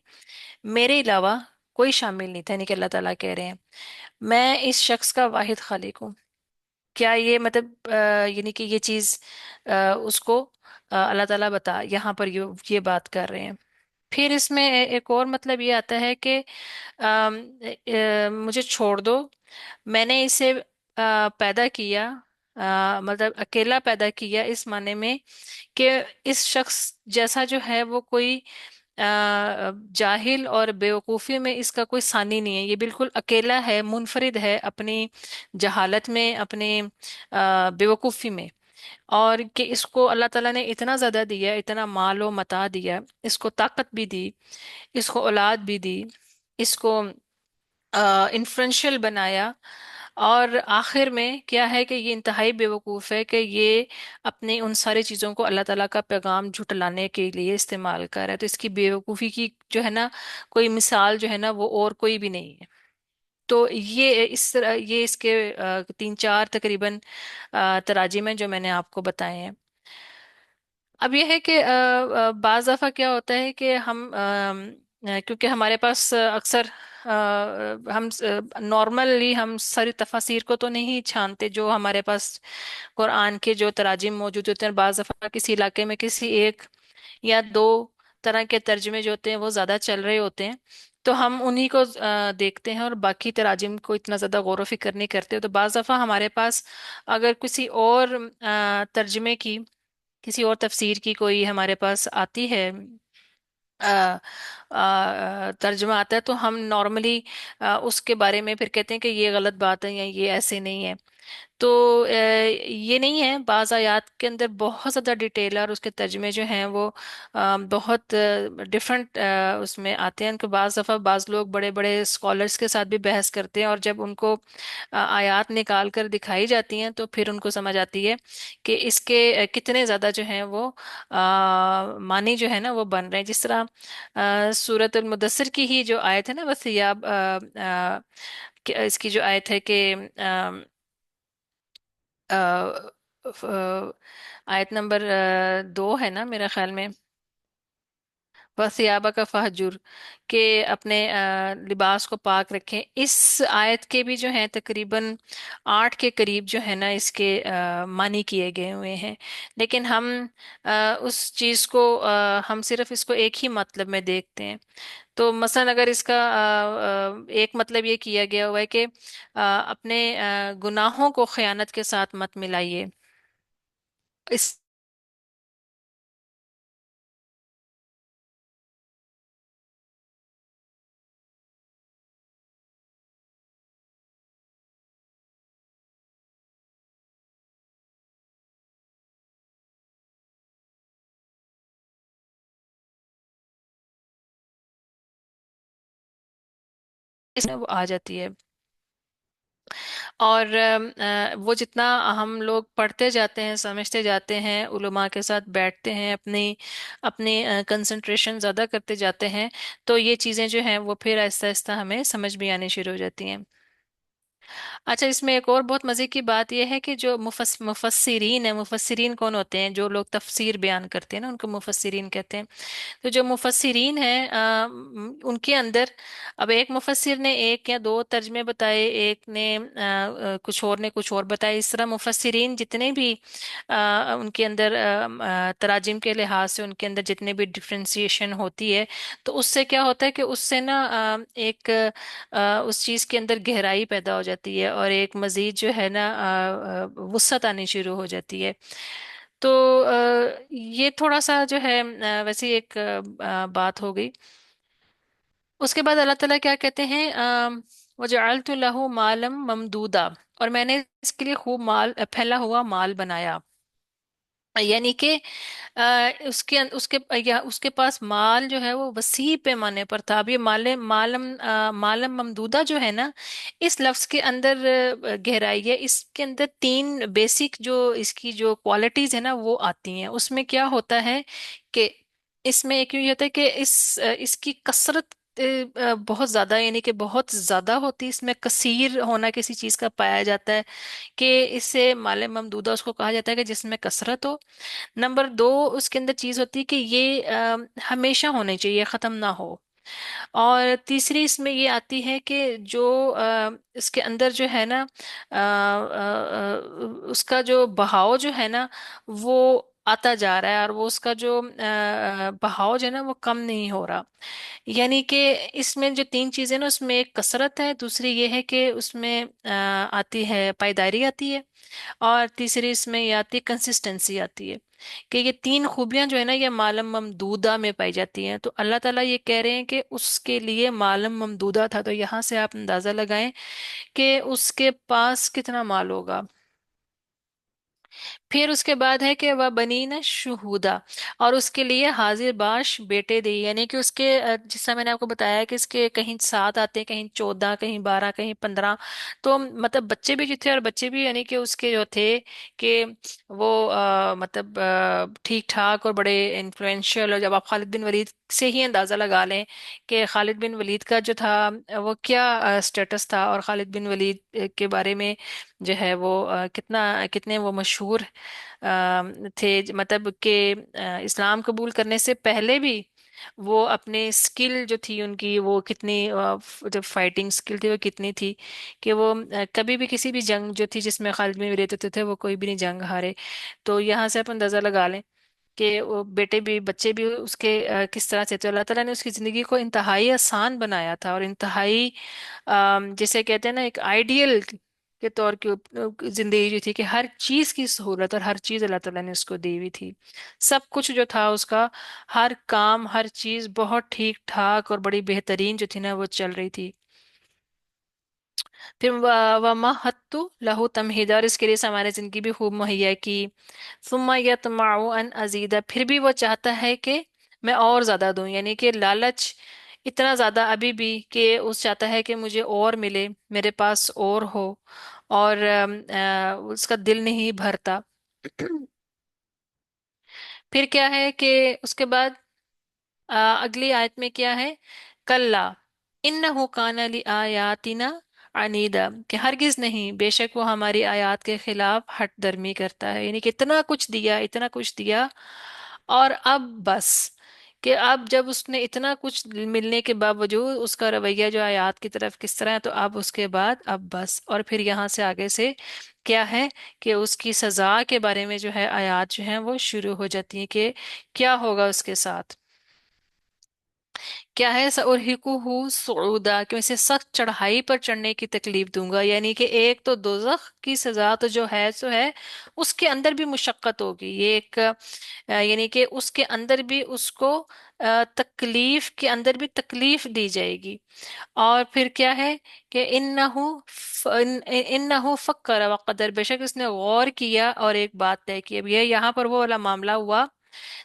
میرے علاوہ کوئی شامل نہیں تھا، یعنی کہ اللہ تعالیٰ کہہ رہے ہیں میں اس شخص کا واحد خالق ہوں۔ کیا یہ مطلب یعنی کہ یہ چیز اس کو اللہ تعالیٰ بتا یہاں پر یہ بات کر رہے ہیں۔ پھر اس میں ایک اور مطلب یہ آتا ہے کہ آم، مجھے چھوڑ دو، میں نے اسے پیدا کیا، مطلب اکیلا پیدا کیا اس معنی میں کہ اس شخص جیسا جو ہے وہ کوئی جاہل اور بیوقوفی میں اس کا کوئی ثانی نہیں ہے، یہ بالکل اکیلا ہے، منفرد ہے اپنی جہالت میں، اپنی بیوقوفی میں، اور کہ اس کو اللہ تعالیٰ نے اتنا زیادہ دیا، اتنا مال و متاع دیا، اس کو طاقت بھی دی، اس کو اولاد بھی دی، اس کو انفلوئنشل بنایا، اور آخر میں کیا ہے کہ یہ انتہائی بیوقوف ہے کہ یہ اپنے ان ساری چیزوں کو اللہ تعالیٰ کا پیغام جھٹلانے کے لیے استعمال کر رہا ہے۔ تو اس کی بیوقوفی کی جو ہے نا کوئی مثال جو ہے نا وہ اور کوئی بھی نہیں ہے۔ تو یہ اس طرح یہ اس کے تین چار تقریباً تراجم ہیں جو میں نے آپ کو بتائے ہیں۔ اب یہ ہے کہ بعض دفعہ کیا ہوتا ہے کہ ہم کیونکہ ہمارے پاس اکثر ہم نارملی ہم ساری تفاسیر کو تو نہیں چھانتے جو ہمارے پاس قرآن کے جو تراجم موجود ہوتے ہیں، بعض دفعہ کسی علاقے میں کسی ایک یا دو طرح کے ترجمے جو ہوتے ہیں وہ زیادہ چل رہے ہوتے ہیں، تو ہم انہی کو دیکھتے ہیں اور باقی تراجم کو اتنا زیادہ غور و فکر نہیں کرتے۔ تو بعض دفعہ ہمارے پاس اگر کسی اور ترجمے کی، کسی اور تفسیر کی کوئی ہمارے پاس آتی ہے، ترجمہ آتا ہے، تو ہم نارملی اس کے بارے میں پھر کہتے ہیں کہ یہ غلط بات ہے یا یہ ایسے نہیں ہے۔ تو یہ نہیں ہے، بعض آیات کے اندر بہت زیادہ ڈیٹیل ہے، اور اس کے ترجمے جو ہیں وہ بہت ڈفرینٹ اس میں آتے ہیں، کہ بعض دفعہ بعض لوگ بڑے بڑے اسکالرس کے ساتھ بھی بحث کرتے ہیں، اور جب ان کو آیات نکال کر دکھائی جاتی ہیں تو پھر ان کو سمجھ آتی ہے کہ اس کے کتنے زیادہ جو ہیں وہ معنی جو ہے نا وہ بن رہے ہیں۔ جس طرح سورت المدثر کی ہی جو آیت ہے نا، وَثِيَابَ، اس کی جو آیت ہے کہ آ، آیت نمبر 2 ہے نا میرا خیال میں، وَثِيَابَكَ فَاهْجُرْ، کہ اپنے لباس کو پاک رکھیں۔ اس آیت کے بھی جو ہیں تقریباً 8 کے قریب جو ہے نا اس کے معنی کیے گئے ہوئے ہیں، لیکن ہم اس چیز کو ہم صرف اس کو ایک ہی مطلب میں دیکھتے ہیں۔ تو مثلا اگر اس کا ایک مطلب یہ کیا گیا ہوا ہے کہ اپنے گناہوں کو خیانت کے ساتھ مت ملائیے، اس میں وہ آ جاتی ہے۔ اور وہ جتنا ہم لوگ پڑھتے جاتے ہیں، سمجھتے جاتے ہیں، علماء کے ساتھ بیٹھتے ہیں، اپنی اپنی کنسنٹریشن زیادہ کرتے جاتے ہیں، تو یہ چیزیں جو ہیں وہ پھر آہستہ آہستہ ہمیں سمجھ بھی آنی شروع ہو جاتی ہیں۔ اچھا، اس میں ایک اور بہت مزے کی بات یہ ہے کہ جو مفسرین ہیں، مفسرین کون ہوتے ہیں؟ جو لوگ تفسیر بیان کرتے ہیں نا ان کو مفسرین کہتے ہیں۔ تو جو مفسرین ہیں ان کے اندر اب ایک مفسر نے ایک یا دو ترجمے بتائے، ایک نے کچھ اور نے کچھ اور بتائے، اس طرح مفسرین جتنے بھی ان کے اندر تراجم کے لحاظ سے ان کے اندر جتنے بھی ڈفرینسیشن ہوتی ہے، تو اس سے کیا ہوتا ہے کہ اس سے نا ایک اس چیز کے اندر گہرائی پیدا ہو جاتی جاتی ہے اور ایک مزید جو ہے نا وسعت آنی شروع ہو جاتی ہے. تو یہ تھوڑا سا جو ہے ویسے ایک بات ہو گئی. اس کے بعد اللہ تعالیٰ کیا کہتے ہیں، وَجَعَلْتُ لَهُ مَالًا مَمْدُودًا، اور میں نے اس کے لیے خوب مال، پھیلا ہوا مال بنایا. یعنی کہ اس کے پاس مال جو ہے وہ وسیع پیمانے پر تھا. اب یہ مالم ممدودہ جو ہے نا، اس لفظ کے اندر گہرائی ہے. اس کے اندر تین بیسک جو اس کی جو کوالٹیز ہے نا وہ آتی ہیں. اس میں کیا ہوتا ہے کہ اس میں ایک یہ ہوتا ہے کہ اس کی کثرت بہت زیادہ، یعنی کہ بہت زیادہ ہوتی ہے. اس میں کثیر ہونا کسی چیز کا پایا جاتا ہے، کہ اس سے مال ممدودہ اس کو کہا جاتا ہے کہ جس میں کثرت ہو. نمبر دو، اس کے اندر چیز ہوتی ہے کہ یہ ہمیشہ ہونے چاہیے، ختم نہ ہو. اور تیسری اس میں یہ آتی ہے کہ جو اس کے اندر جو ہے نا اس کا جو بہاؤ جو ہے نا وہ آتا جا رہا ہے، اور وہ اس کا جو بہاؤ جو ہے نا وہ کم نہیں ہو رہا. یعنی کہ اس میں جو تین چیزیں نا، اس میں ایک کثرت ہے، دوسری یہ ہے کہ اس میں آتی ہے پائیداری آتی ہے، اور تیسری اس میں یہ آتی ہے کنسسٹنسی آتی ہے. کہ یہ تین خوبیاں جو ہے نا یہ مالم ممدودہ میں پائی جاتی ہیں. تو اللہ تعالیٰ یہ کہہ رہے ہیں کہ اس کے لیے مالم ممدودہ تھا. تو یہاں سے آپ اندازہ لگائیں کہ اس کے پاس کتنا مال ہوگا. پھر اس کے بعد ہے کہ وہ بنین شہودا، اور اس کے لیے حاضر باش بیٹے دی. یعنی کہ اس کے جس طرح میں نے آپ کو بتایا کہ اس کے کہیں 7 آتے ہیں، کہیں 14، کہیں 12، کہیں 15. تو مطلب بچے بھی جو تھے، اور بچے بھی یعنی کہ اس کے جو تھے کہ وہ مطلب ٹھیک ٹھاک اور بڑے انفلوئنشل. اور جب آپ خالد بن ولید سے ہی اندازہ لگا لیں کہ خالد بن ولید کا جو تھا وہ کیا اسٹیٹس تھا، اور خالد بن ولید کے بارے میں جو ہے وہ کتنے وہ مشہور تھے. مطلب کہ اسلام قبول کرنے سے پہلے بھی وہ اپنے اسکل جو تھی ان کی، وہ کتنی جو فائٹنگ اسکل تھی وہ کتنی تھی، کہ وہ کبھی بھی کسی بھی جنگ جو تھی جس میں خالد بن ولید ہوتے تھے وہ کوئی بھی نہیں جنگ ہارے. تو یہاں سے آپ اندازہ لگا لیں کہ وہ بیٹے بھی بچے بھی اس کے کس طرح سے. تو اللہ تعالیٰ نے اس کی زندگی کو انتہائی آسان بنایا تھا، اور انتہائی جسے کہتے ہیں نا ایک آئیڈیل کے طور کی زندگی جو تھی، کہ ہر چیز کی سہولت اور ہر چیز اللہ تعالیٰ نے اس کو دی ہوئی تھی. سب کچھ جو تھا اس کا، ہر کام ہر چیز بہت ٹھیک ٹھاک اور بڑی بہترین جو تھی نا وہ چل رہی تھی. پھر وَمَهَّدتُّ لَهُ تَمْهِيدًا، اور اس کے لیے ہمارے زندگی بھی خوب مہیا کی. ثُمَّ يَطْمَعُ أَنْ أَزِيدَ، پھر بھی وہ چاہتا ہے کہ میں اور زیادہ دوں. یعنی کہ لالچ اتنا زیادہ ابھی بھی کہ اس چاہتا ہے کہ مجھے اور ملے، میرے پاس اور ہو، اور اس کا دل نہیں بھرتا. پھر کیا ہے کہ اس کے بعد اگلی آیت میں کیا ہے، کلا انہ کان لآیاتنا عنیدا، کہ ہرگز نہیں، بے شک وہ ہماری آیات کے خلاف ہٹ درمی کرتا ہے. یعنی کہ اتنا کچھ دیا، اتنا کچھ دیا، اور اب بس، کہ اب جب اس نے اتنا کچھ ملنے کے باوجود اس کا رویہ جو آیات کی طرف کس طرح ہے، تو اب اس کے بعد اب بس. اور پھر یہاں سے آگے سے کیا ہے کہ اس کی سزا کے بارے میں جو ہے آیات جو ہیں وہ شروع ہو جاتی ہیں، کہ کیا ہوگا اس کے ساتھ. کیا ہے، سأرہقہ صعودا، کہ میں اسے سخت چڑھائی پر چڑھنے کی تکلیف دوں گا. یعنی کہ ایک تو دوزخ کی سزا تو جو ہے سو ہے، اس کے اندر بھی مشقت ہوگی. یہ ایک یعنی کہ اس کے اندر بھی اس کو تکلیف کے اندر بھی تکلیف دی جائے گی. اور پھر کیا ہے کہ انہو فکر وقدر، بے شک اس نے غور کیا اور ایک بات طے کی. اب یہ یہاں پر وہ والا معاملہ ہوا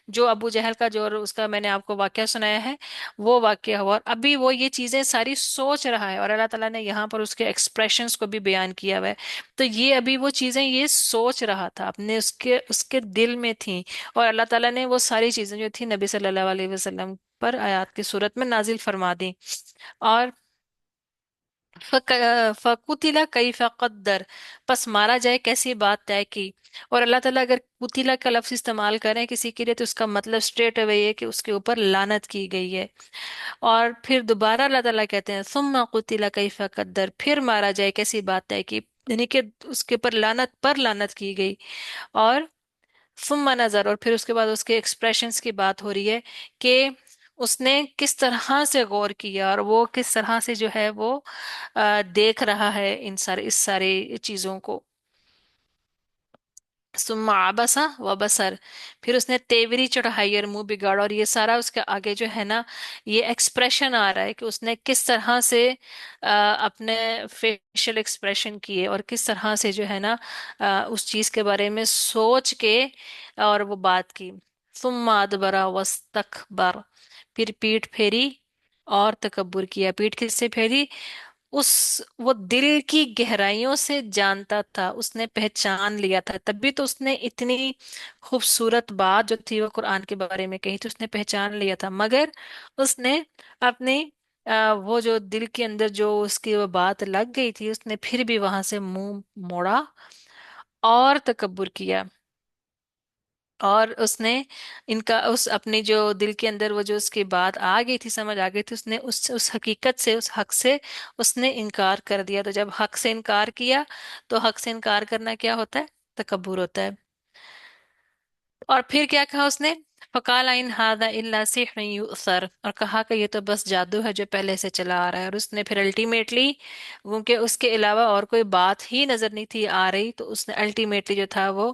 جو ابو جہل کا، جو اس کا میں نے آپ کو واقعہ سنایا ہے، وہ واقعہ ہوا. اور ابھی وہ یہ چیزیں ساری سوچ رہا ہے، اور اللہ تعالیٰ نے یہاں پر اس کے ایکسپریشنز کو بھی بیان کیا ہوا ہے. تو یہ ابھی وہ چیزیں یہ سوچ رہا تھا، اپنے اس کے دل میں تھیں، اور اللہ تعالیٰ نے وہ ساری چیزیں جو تھی نبی صلی اللہ علیہ وسلم پر آیات کی صورت میں نازل فرما دی. اور فقتل کیف قدر، پس مارا جائے کیسی بات طے کی. اور اللہ تعالیٰ اگر قتلا کا لفظ استعمال کریں کسی کے لیے تو اس کا مطلب اسٹریٹ اوے یہ کہ اس کے اوپر لعنت کی گئی ہے. اور پھر دوبارہ اللہ تعالیٰ کہتے ہیں ثم قتل کیف قدر، پھر مارا جائے کیسی بات طے کی، یعنی کہ اس کے اوپر لعنت پر لعنت کی گئی. اور ثم نظر، اور پھر اس کے بعد اس کے ایکسپریشنز کی بات ہو رہی ہے کہ اس نے کس طرح سے غور کیا اور وہ کس طرح سے جو ہے وہ دیکھ رہا ہے اس سارے چیزوں کو. ثم عبس و بصر. پھر اس نے تیوری چڑھائی اور منہ بگاڑا، اور یہ سارا اس کے آگے جو ہے نا یہ ایکسپریشن آ رہا ہے کہ اس نے کس طرح سے اپنے فیشل ایکسپریشن کیے اور کس طرح سے جو ہے نا اس چیز کے بارے میں سوچ کے اور وہ بات کی. ثم ادبر واستکبر. پھر پیٹھ پھیری اور تکبر کیا. پیٹھ کس سے پھیری؟ اس وہ دل کی گہرائیوں سے جانتا تھا، اس نے پہچان لیا تھا، تبھی تو اس نے اتنی خوبصورت بات جو تھی وہ قرآن کے بارے میں کہی تھی، اس نے پہچان لیا تھا. مگر اس نے اپنی وہ جو دل کے اندر جو اس کی وہ بات لگ گئی تھی، اس نے پھر بھی وہاں سے منہ موڑا اور تکبر کیا. اور اس نے ان کا اس اپنی جو دل کے اندر وہ جو اس کی بات آ گئی تھی، سمجھ آ گئی تھی، اس نے اس حقیقت سے، اس حق سے اس نے انکار کر دیا. تو جب حق سے انکار کیا تو حق سے انکار کرنا کیا ہوتا ہے؟ تکبر ہوتا ہے. اور پھر کیا کہا اس نے؟ فقال ان هذا الا سحر یؤثر. اور کہا کہ یہ تو بس جادو ہے جو پہلے سے چلا آ رہا ہے. اور اس نے پھر الٹیمیٹلی، کیونکہ اس کے علاوہ اور کوئی بات ہی نظر نہیں تھی آ رہی، تو اس نے الٹیمیٹلی جو تھا وہ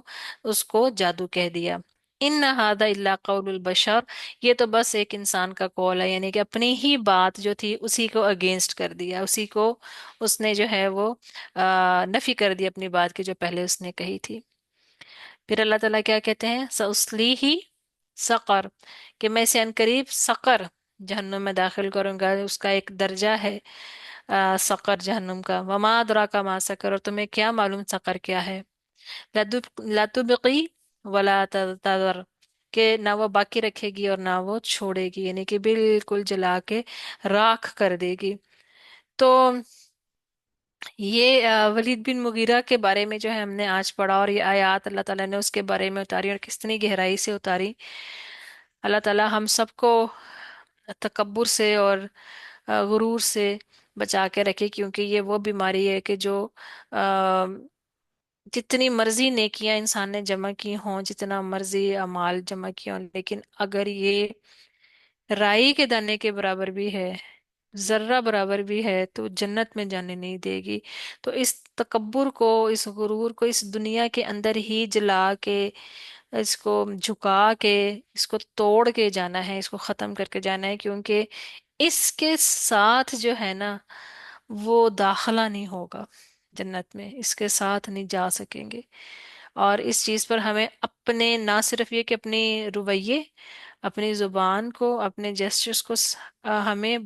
اس کو جادو کہہ دیا. ان هذا الا قول البشر. یہ تو بس ایک انسان کا قول ہے، یعنی کہ اپنی ہی بات جو تھی اسی کو اگینسٹ کر دیا، اسی کو اس نے جو ہے وہ نفی کر دی اپنی بات کی جو پہلے اس نے کہی تھی. پھر اللہ تعالیٰ کیا کہتے ہیں؟ سأصلیہ سقر. کہ میں اسے عنقریب سقر، جہنم میں داخل کروں گا. اس کا ایک درجہ ہے سقر جہنم کا. وما ادراک ما سقر. اور تمہیں کیا معلوم سقر کیا ہے؟ لا تبقی ولا تذر. کہ نہ وہ باقی رکھے گی اور نہ وہ چھوڑے گی، یعنی کہ بالکل جلا کے راکھ کر دے گی. تو یہ ولید بن مغیرہ کے بارے میں جو ہے ہم نے آج پڑھا، اور یہ آیات اللہ تعالیٰ نے اس کے بارے میں اتاری اور کتنی گہرائی سے اتاری. اللہ تعالیٰ ہم سب کو تکبر سے اور غرور سے بچا کے رکھے، کیونکہ یہ وہ بیماری ہے کہ جو آ، جتنی مرضی نیکیاں انسان نے جمع کی ہوں، جتنا مرضی اعمال جمع کیا ہوں، لیکن اگر یہ رائی کے دانے کے برابر بھی ہے، ذرہ برابر بھی ہے، تو جنت میں جانے نہیں دے گی. تو اس تکبر کو، اس غرور کو اس دنیا کے اندر ہی جلا کے، اس کو جھکا کے، اس کو توڑ کے جانا ہے، اس کو ختم کر کے جانا ہے. کیونکہ اس کے ساتھ جو ہے نا وہ داخلہ نہیں ہوگا جنت میں، اس کے ساتھ نہیں جا سکیں گے. اور اس چیز پر ہمیں اپنے نہ صرف یہ کہ اپنے رویے، اپنی زبان کو، اپنے جیسچرز کو ہمیں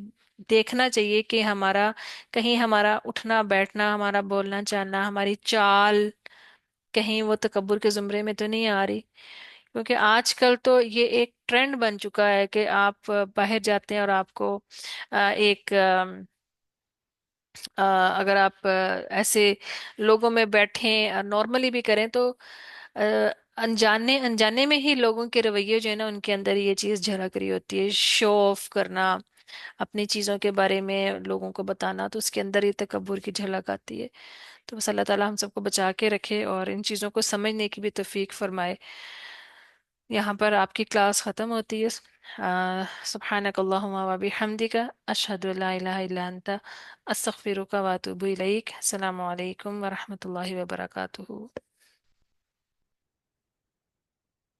دیکھنا چاہیے کہ ہمارا کہیں ہمارا اٹھنا بیٹھنا، ہمارا بولنا چالنا، ہماری چال کہیں وہ تکبر کے زمرے میں تو نہیں آ رہی. کیونکہ آج کل تو یہ ایک ٹرینڈ بن چکا ہے کہ آپ باہر جاتے ہیں اور آپ کو ایک اگر آپ ایسے لوگوں میں بیٹھیں، نارملی بھی کریں، تو آ، انجانے انجانے میں ہی لوگوں کے رویے جو ہے نا ان کے اندر یہ چیز جھلک رہی ہوتی ہے. شو آف کرنا، اپنی چیزوں کے بارے میں لوگوں کو بتانا، تو اس کے اندر یہ تکبر کی جھلک آتی ہے. تو بس اللہ تعالیٰ ہم سب کو بچا کے رکھے اور ان چیزوں کو سمجھنے کی بھی توفیق فرمائے. یہاں پر آپ کی کلاس ختم ہوتی ہے. سبحانک اللہم و بحمدک، اشہد ان لا الہ الا انت، استغفرک و اتوب الیک. السلام علیکم ورحمۃ اللہ وبرکاتہ.